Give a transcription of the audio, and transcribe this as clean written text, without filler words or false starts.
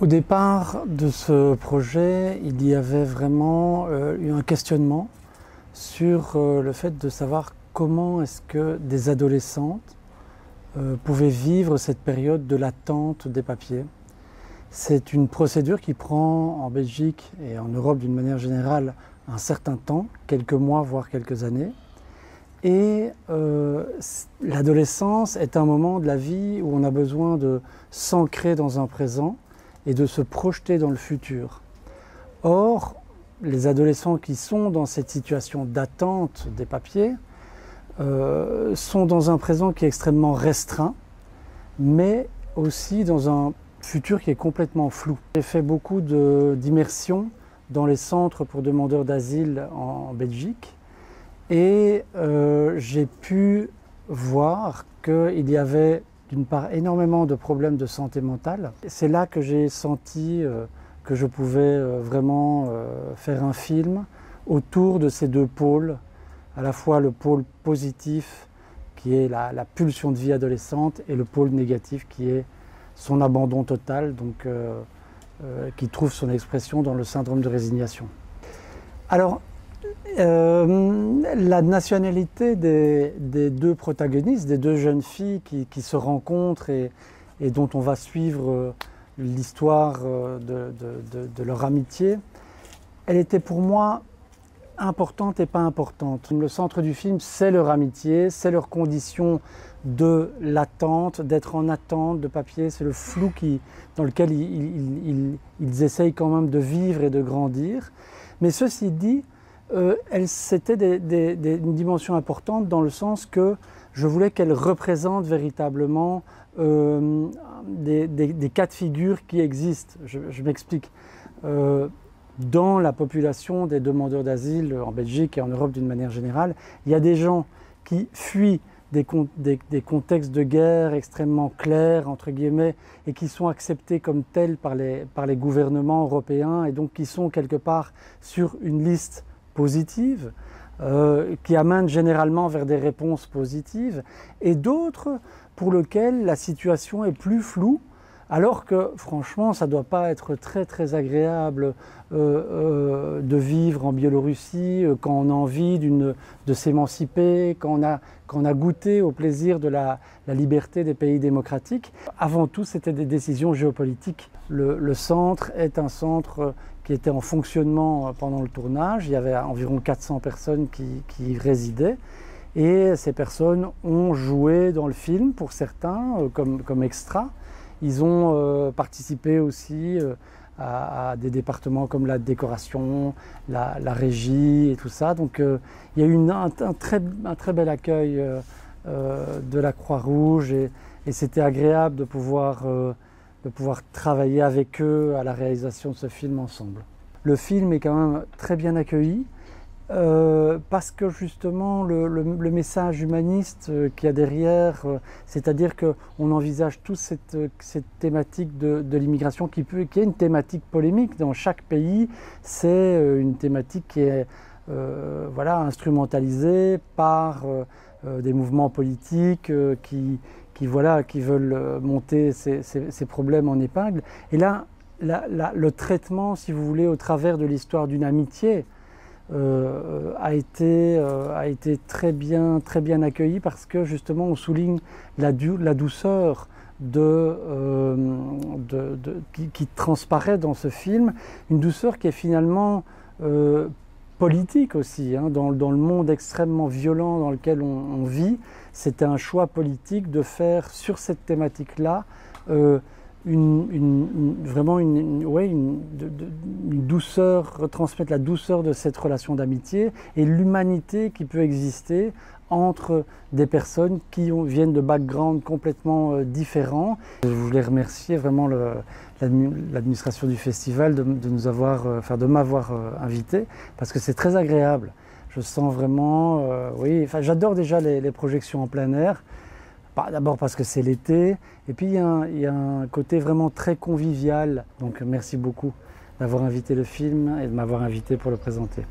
Au départ de ce projet, il y avait vraiment eu un questionnement sur le fait de savoir comment est-ce que des adolescentes pouvaient vivre cette période de l'attente des papiers. C'est une procédure qui prend en Belgique et en Europe d'une manière générale un certain temps, quelques mois voire quelques années. Et l'adolescence est un moment de la vie où on a besoin de s'ancrer dans un présent et de se projeter dans le futur. Or, les adolescents qui sont dans cette situation d'attente des papiers sont dans un présent qui est extrêmement restreint, mais aussi dans un futur qui est complètement flou. J'ai fait beaucoup d'immersion dans les centres pour demandeurs d'asile en Belgique et j'ai pu voir qu'il y avait d'une part énormément de problèmes de santé mentale. C'est là que j'ai senti que je pouvais vraiment faire un film autour de ces deux pôles, à la fois le pôle positif qui est la pulsion de vie adolescente et le pôle négatif qui est son abandon total, donc qui trouve son expression dans le syndrome de résignation. Alors, la nationalité des deux protagonistes, des deux jeunes filles qui se rencontrent et dont on va suivre l'histoire de leur amitié, elle était pour moi importante et pas importante. Le centre du film, c'est leur amitié, c'est leur condition de l'attente, d'être en attente de papier, c'est le flou dans lequel ils essayent quand même de vivre et de grandir. Mais ceci dit, c'était une dimension importante dans le sens que je voulais qu'elle représente véritablement des cas de figure qui existent. Je m'explique. Dans la population des demandeurs d'asile en Belgique et en Europe d'une manière générale, il y a des gens qui fuient des contextes de guerre extrêmement clairs, entre guillemets, et qui sont acceptés comme tels par les gouvernements européens et donc qui sont quelque part sur une liste positive, qui amène généralement vers des réponses positives, et d'autres pour lesquels la situation est plus floue, alors que franchement ça ne doit pas être très agréable de vivre en Biélorussie quand on a envie de s'émanciper, quand on a goûté au plaisir de la liberté des pays démocratiques. Avant tout, c'était des décisions géopolitiques. Le centre est un centre qui était en fonctionnement pendant le tournage. Il y avait environ 400 personnes qui y résidaient. Et ces personnes ont joué dans le film, pour certains, comme extras. Ils ont participé aussi à des départements comme la décoration, la régie et tout ça. Donc il y a eu un très bel accueil de la Croix-Rouge et c'était agréable de pouvoir travailler avec eux à la réalisation de ce film ensemble. Le film est quand même très bien accueilli. Parce que justement le message humaniste qu'il y a derrière, c'est-à-dire qu'on envisage tous cette thématique de l'immigration qui est une thématique polémique dans chaque pays, c'est une thématique qui est voilà, instrumentalisée par des mouvements politiques qui veulent monter ces problèmes en épingle. Et là, le traitement, si vous voulez, au travers de l'histoire d'une amitié, a été très bien accueilli parce que justement on souligne la douceur qui transparaît dans ce film, une douceur qui est finalement politique aussi, hein, dans le monde extrêmement violent dans lequel on vit. C'était un choix politique de faire sur cette thématique-là vraiment une douceur, retransmettre la douceur de cette relation d'amitié et l'humanité qui peut exister entre des personnes qui viennent de backgrounds complètement différents. Je voulais remercier vraiment l'administration du festival de m'avoir invité parce que c'est très agréable. Je sens vraiment, j'adore déjà les projections en plein air. D'abord parce que c'est l'été, et puis il y a un côté vraiment très convivial. Donc merci beaucoup d'avoir invité le film et de m'avoir invité pour le présenter.